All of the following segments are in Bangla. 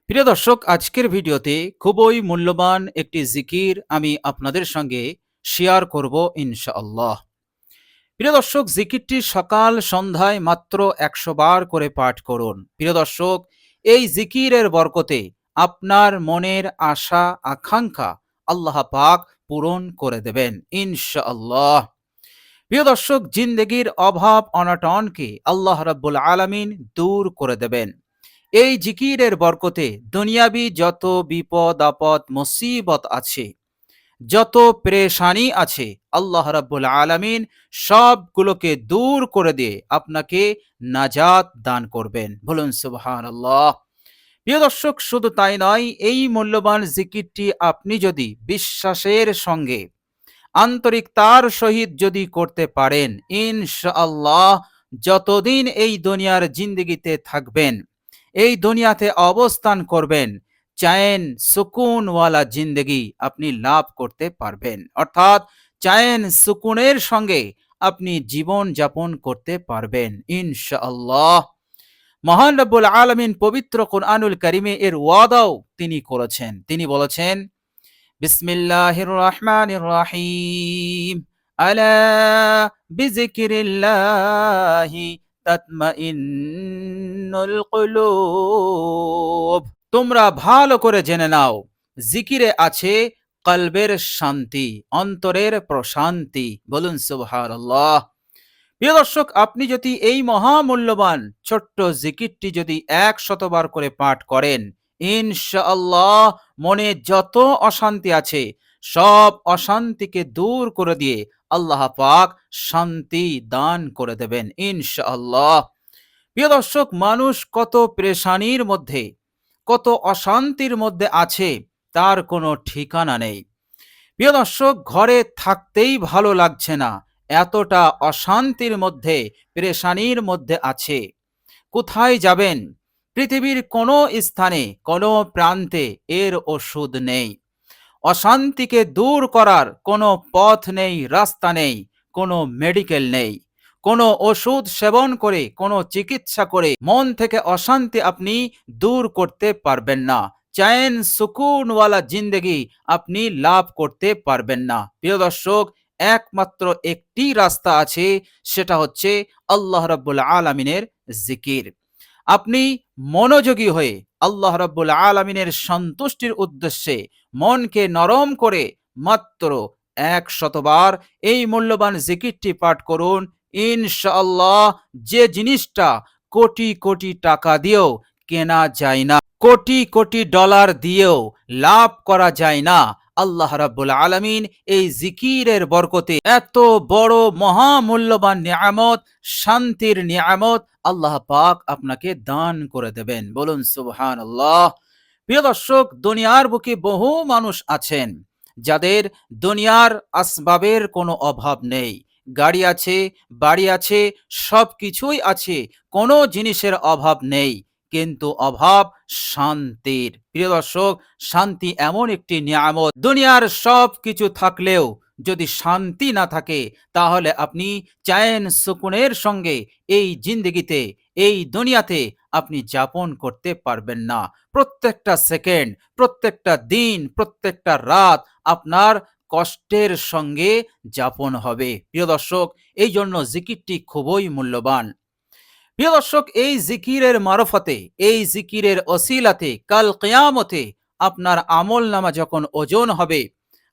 প্রিয় দর্শক, আজকের ভিডিওতে খুবই মূল্যবান একটি জিকির আমি আপনাদের সঙ্গে শেয়ার করব ইনশাআল্লাহ। প্রিয় দর্শক, জিকিরটি সকাল সন্ধ্যায় মাত্র ১০০ বার করে পাঠ করুন। প্রিয় দর্শক, এই জিকিরের বরকতে আপনার মনের আশা আকাঙ্ক্ষা আল্লাহ পাক পূরণ করে দেবেন ইনশাআল্লাহ। প্রিয় দর্শক, জিন্দেগির অভাব অনটনকে আল্লাহ রাব্বুল আলামিন দূর করে দেবেন এই জিকিরের বরকতে। দুনিয়াবি যত বিপদ আপদ মুসিবত আছে, যত পেরেশানি আছে, আল্লাহ রাব্বুল আলামিন সবগুলোকে দূর করে দিয়ে আপনাকে নাজাত দান করবেন। বলুন সুবহানাল্লাহ। প্রিয় দর্শক, শুধু তাই নয়, এই মূল্যবান জিকিরটি আপনি যদি বিশ্বাসের সঙ্গে আন্তরিকতার সহিত যদি করতে পারেন, ইনশাআল্লাহ যতদিন এই দুনিয়ার জিন্দেগিতে থাকবেন, এই দুনিয়াতে অবস্থান করবেন, চায়েন সুকুনওয়ালা জিন্দেগি আপনি লাভ করতে পারবেন। অর্থাৎ চায়েন সুকুনের সঙ্গে আপনি জীবন যাপন করতে পারবেন ইনশাআল্লাহ। মহান রব্বুল আলামিন পবিত্র কুরআনুল কারিমে এর ওয়াদাও তিনি করেছেন। তিনি বলেছেন, বিসমিল্লাহির রহমানির রহিম, আলা বিযিকরিল্লাহি তাতমাইন্নুল কুলুব। তোমরা ভালো করে জেনে নাও, জিকিরে আছে কলবের শান্তি, অন্তরের প্রশান্তি। বলুন সুবহানাল্লাহ। প্রিয় দর্শক, আপনি যদি এই মহামূল্যবান ছোট্ট জিকিরটি যদি ১০০ বার করে পাঠ করেন, ইনশাআল্লাহ মনে যত অশান্তি আছে সব অশান্তিকে দূর করে দিয়ে আল্লাহ পাক শান্তি দান করে দেবেন ইনশাআল্লাহ। প্রিয় দর্শক, মানুষ কত পেরেশানির মধ্যে, কত অশান্তির মধ্যে আছে, তার কোনো ঠিকানা নেই। প্রিয় দর্শক, ঘরে থাকতেই ভালো লাগছে না, এতটা অশান্তির মধ্যে, পেরেশানির মধ্যে আছে। কোথায় যাবেন? পৃথিবীর কোনো স্থানে, কোনো প্রান্তে এর ওষুধ নেই। অশান্তিকে দূর করার কোনো পথ নেই, রাস্তা নেই, কোনো মেডিকেল নেই। কোনো ওষুধ সেবন করে, কোনো চিকিৎসা করে মন থেকে অশান্তি আপনি দূর করতে পারবেন না। চায়েন সুকুনওয়ালা জিন্দেগি আপনি লাভ করতে পারবেন না। প্রিয় দর্শক, একমাত্র একটি রাস্তা আছে, সেটা হচ্ছে আল্লাহ রাব্বুল আলামিনের জিকির। আপনি মনোযোগী হয়ে আল্লাহ রাব্বুল আলামিনের সন্তুষ্টির উদ্দেশ্যে মনকে নরম করে মাত্র ১০০ বার এই মূল্যবান জিকিরটি পাঠ করুন। ইনশাআল্লাহ যে জিনিসটা কোটি কোটি টাকা দিয়েও কেনা যায় না, কোটি কোটি ডলার দিয়েও লাভ করা যায় না, আল্লাহ রাব্বুল আলামিন এই জিকিরের বরকতে এত বড় মহামূল্যবান নিয়ামত, শান্তির নিয়ামত আল্লাহ পাক আপনাকে দান করে দেবেন। বলুন সুবহানাল্লাহ। প্রিয় দর্শক, দুনিয়ার বুকে বহু মানুষ আছেন যাদের দুনিয়ার আসবাবের কোনো অভাব নেই। গাড়ি আছে, বাড়ি আছে, সব কিছুই আছে, কোনো জিনিসের অভাব নেই, কিন্তু অভাব শান্তির। প্রিয় দর্শক, শান্তি এমন একটি নিয়ামত, দুনিয়ার সব কিছু থাকলেও যদি শান্তি না থাকে, তাহলে আপনি চায়েন সুকুনের সঙ্গে এই জিন্দেগিতে, এই দুনিয়াতে আপনি যাপন করতে পারবেন না। প্রত্যেকটা সেকেন্ড, প্রত্যেকটা দিন, প্রত্যেকটা রাত আপনার কষ্টের সঙ্গে যাপন হবে। প্রিয় দর্শক, এই জন্য জিকিরটি খুবই মূল্যবান। প্রিয় দর্শক, এই জিকিরের মারফতে, এই জিকিরের অসিলাতে কাল কিয়ামতে আপনার আমল নামা যখন ওজন হবে,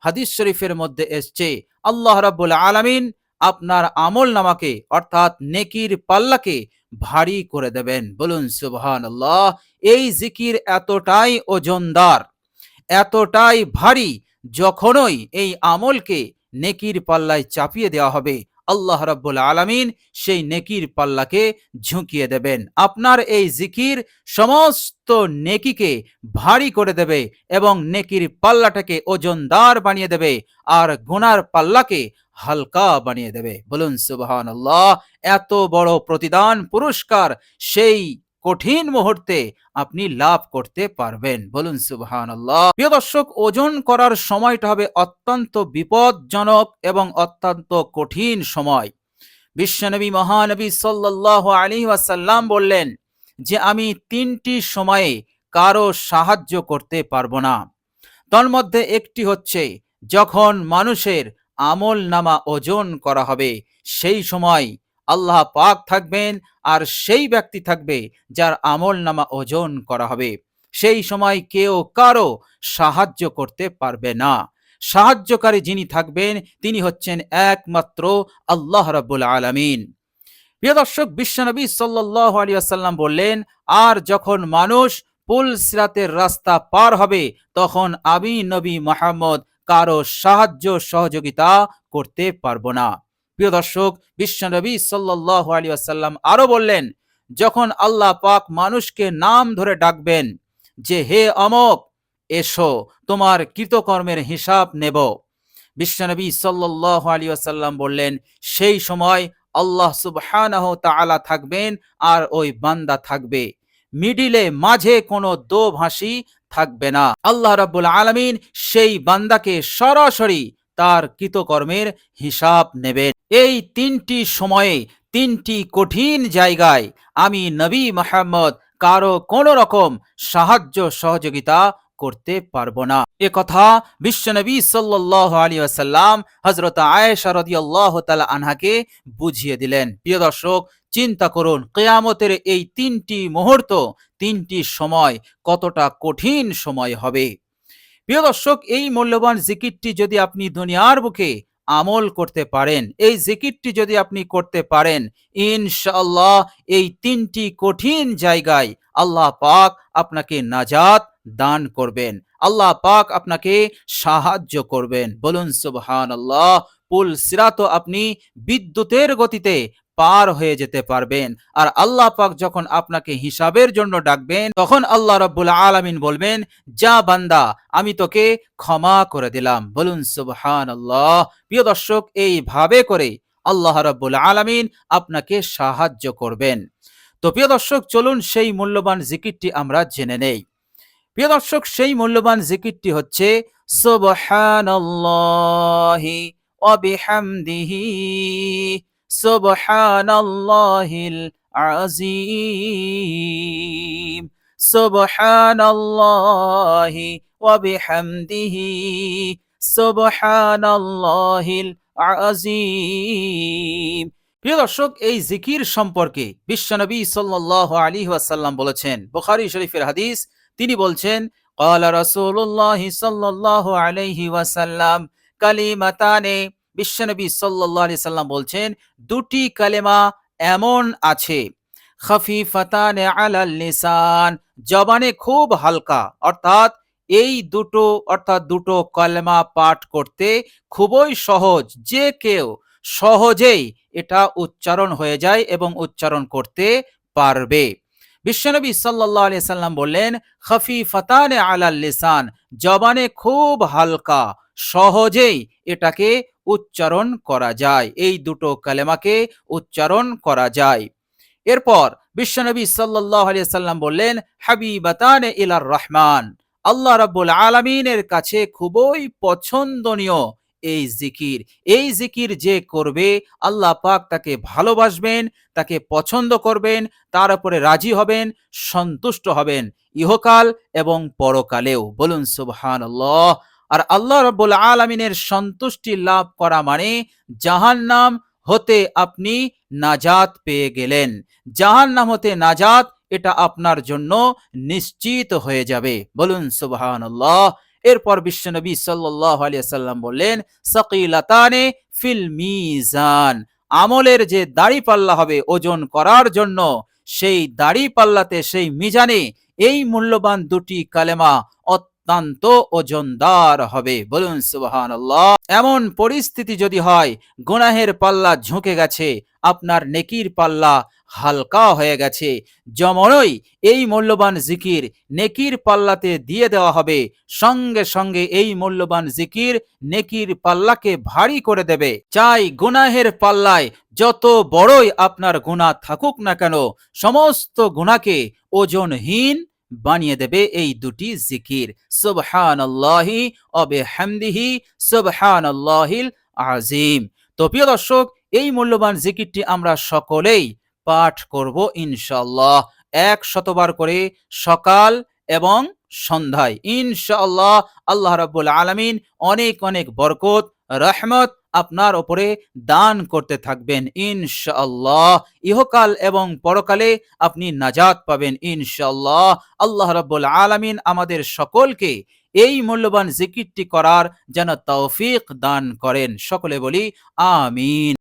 হাদিস শরীফের মধ্যে এসছে আল্লাহ রাব্বুল আলামিন আপনার আমল নামাকে অর্থাৎ নেকির পাল্লাকে ভারী করে দেবেন। বলুন সুবহানাল্লাহ। এই জিকির এতটাই ওজনদার, এতটাই ভারী, যখনই এই আমলকে নেকির পাল্লায় চাপিয়ে দেওয়া হবে, আল্লাহ রাব্বুল আলামিন সেই নেকির পাল্লাকে ঝুঁকিয়ে দেবেন। আপনার এই জিকির সমস্ত নেকিকে ভারী করে দেবে এবং নেকির পাল্লাটাকে ওজনদার বানিয়ে দেবে, আর গুনার পাল্লাকে হালকা বানিয়ে দেবে। বলুন সুবহানাল্লাহ। এত বড় প্রতিদান, পুরস্কার সেই কঠিন মুহূর্তে আপনি লাভ করতে পারবেন। বলুন সুবহানাল্লাহ। প্রিয় দর্শক, ওজন করার সময়টা হবে অত্যন্ত বিপজ্জনক এবং অত্যন্ত কঠিন সময়। বিশ্বনবী মহানবী সাল্লাল্লাহু আলাইহি ওয়াসাল্লাম বললেন যে আমি ৩টি সময়ে কারো সাহায্য করতে পারবো না। তন্মধ্যে একটি হচ্ছে, যখন মানুষের আমল নামা ওজন করা হবে, সেই সময় আল্লাহ পাক থাকবেন আর সেই ব্যক্তি থাকবে যার আমল নামা ওজন করা হবে। সেই সময় কেউ কারো সাহায্য করতে পারবে না। সাহায্যকারী যিনি থাকবেন তিনি হচ্ছেন একমাত্র আল্লাহ রাব্বুল আলামিন। প্রিয় দর্শক, বিশ্বনবী সাল্লাল্লাহু আলাইহি ওয়াসাল্লাম বললেন, আর যখন মানুষ পুল সিরাতের রাস্তা পার হবে, তখন আমি নবী মুহাম্মদ কারো সাহায্য সহযোগিতা করতে পারবো না। প্রিয় দর্শক, বিশ্বনবী সাল্লাল্লাহু আলাইহি ওয়াসাল্লাম আরো বললেন, যখন আল্লাহ পাক মানুষকে নাম ধরে ডাকবেন যে হে অমক, এসো তোমার কৃতকর্মের হিসাব নেব, বিশ্বনবী সাল্লাল্লাহু আলাইহি ওয়াসাল্লাম বললেন, সেই সময় আল্লাহ সুবহানাহু তাআলা থাকবেন আর ওই বান্দা থাকবে, মিডিলে মাঝে কোনো দোভাষী থাকবে না। আল্লাহ রাব্বুল আলামিন সেই বান্দাকে সরাসরি তার কৃতকর্মের হিসাব নেবেন। এই তিনটি সময়ে, তিনটি কঠিন জায়গায় আমি নবী মুহাম্মদ কারো কোন রকম সাহায্য সহযোগিতা করতে পারবো না। এ কথা বিশ্বনবী সাল্লাল্লাহু আলাইহি ওয়াসাল্লাম হযরত আয়েশা রাদিয়াল্লাহু তাআলা আনহাকে বুঝিয়ে দিলেন। প্রিয় দর্শক, চিন্তা করুন কিয়ামতের এই তিনটি মুহূর্ত, তিনটি সময় কতটা কঠিন সময় হবে। প্রিয় দর্শক, এই মূল্যবান জিকিরটি যদি আপনি দুনিয়ার বুকে আমল করতে পারেন, এই জিকিরটি যদি আপনি করতে পারেন, ইনশাআল্লাহ এই তিনটি কঠিন জায়গায় আল্লাহ পাক আপনাকে নাজাত দান করবেন, আল্লাহ পাক আপনাকে সাহায্য করবেন। বলুন সুবহানাল্লাহ। পুল সিরাত আপনি বিদ্যুতের গতিতে পার হয়ে যেতে পারবেন। আর আল্লাহ পাক যখন আপনাকে হিসাবের জন্য ডাকবেন, তখন আল্লাহ রাব্বুল আলামিন বলবেন, যা বান্দা, আমি তোকে ক্ষমা করে দিলাম। বলুন সুবহানাল্লাহ। প্রিয় দর্শক, এইভাবে করে আল্লাহ রাব্বুল আলামিন আপনাকে সাহায্য করবেন। তো প্রিয় দর্শক, চলুন সেই মূল্যবান জিকিরটি আমরা জেনে নেই। প্রিয় দর্শক, সেই মূল্যবান জিকিরটি হচ্ছে সুবহানাল্লাহি ওয়া বিহামদিহি সুবহানাল্লাহিল আযীম সুবহানাল্লাহি ওয়া বিহামদিহি সুবহানাল্লাহিল আযীম। প্রিয় দর্শক, এই জিকির সম্পর্কে বিশ্বনবী সাল্লাল্লাহু আলাইহি ওয়াসাল্লাম বলেছেন, বুখারী শরীফের হাদিস, তিনি বলছেন, ক্বালা রাসূলুল্লাহ সাল্লাল্লাহু আলাইহি ওয়াসাল্লাম কালিমাতানে, বিশ্বনবী সাল্লাল্লাহু আলাইহি সাল্লাম বলছেন, দুটি কালেমা এমন আছে, খাফিফাতানে আলাল লিসান, জবানে খুব হালকা, অর্থাৎ এই দুটো, দুটো কালেমা পাঠ করতে খুবই সহজ, যে কেউ সহজেই এটা উচ্চারণ হয়ে যায় এবং উচ্চারণ করতে পারবে। বিশ্বনবী সাল্লাল্লাহু আলাইহি সাল্লাম বললেন, খাফিফাতানে আলাল লিসান, জবানে খুব হালকা, সহজেই এটাকে উচ্চারণ করা যায়, এই দুটো কালেমাকে উচ্চারণ করা যায়। এরপর বিশ্বনবী সাল্লাল্লাহু আলাইহি সাল্লাম বললেন, হাবিবাতানে ইলার রহমান, আল্লাহ রাব্বুল আলামিনের কাছে খুবই পছন্দনীয় এই জিকির। এই জিকির যে করবে, আল্লাহ পাক তাকে ভালোবাসবেন, তাকে পছন্দ করবেন, তার উপরে রাজি হবেন, সন্তুষ্ট হবেন, ইহকাল এবং পরকালেও। বলুন সুবহানাল্লাহ। আর আল্লাহ রাব্বুল আলামিনের সন্তুষ্টি লাভ করা মানে জাহান্নাম হতে আপনি নাজাত পেয়ে গেলেন। জাহান্নাম হতে নাজাত, এটা আপনার জন্য নিশ্চিত হয়ে যাবে। বলুন সুবহানাল্লাহ। এরপর বিশ্বনবী সাল্লাল্লাহু আলাইহি সাল্লাম বললেন, সাকিলাতানে ফিল মিজান, আমলের যে দাড়ি পাল্লা হবে ওজন করার জন্য, সেই দাড়ি পাল্লাতে, সেই মিজানে এই মূল্যবান দুটি কালেমা অত্যন্ত ওজনদার হবে। বলুন সুবহানাল্লাহ। এমন পরিস্থিতি যদি হয়, গুনাহের পাল্লা ঝুঁকে গেছে, আপনার নেকির পাল্লা হালকা হয়ে গেছে, যেমনই এই মূল্যবান জিকির নেকির পাল্লাতে দিয়ে দেওয়া হবে, সঙ্গে সঙ্গে এই মূল্যবান জিকির নেকির পাল্লাকে ভারী করে দেবে। চাই গুনাহের পাল্লায় যত বড়ই আপনার গুনাহ থাকুক না কেন, সমস্ত গুনাহকে ওজনহীন বানিয়ে দেবে এই দুটি জিকির, সুবহানাল্লাহি ওয়া বিহামদিহি সুবহানাল্লাহিল আযীম। তো প্রিয় দর্শক, এই মূল্যবান জিকিরটি আমরা সকলেই পাঠ করব ইনশাআল্লাহ, 100 বার করে সকাল এবং সন্ধ্যায়। ইনশাআল্লাহ আল্লাহ রাব্বুল আলামিন অনেক অনেক বরকত, রহমত আপনার ওপরে দান করতে থাকবেন ইনশাআল্লাহ। ইহকাল এবং পরকালে আপনি নাজাত পাবেন ইনশাআল্লাহ। আল্লাহ রাব্বুল আলামিন আমাদের সকলকে এই মূল্যবান জিকিরটি করার যেন তৌফিক দান করেন। সকলে বলি আমিন।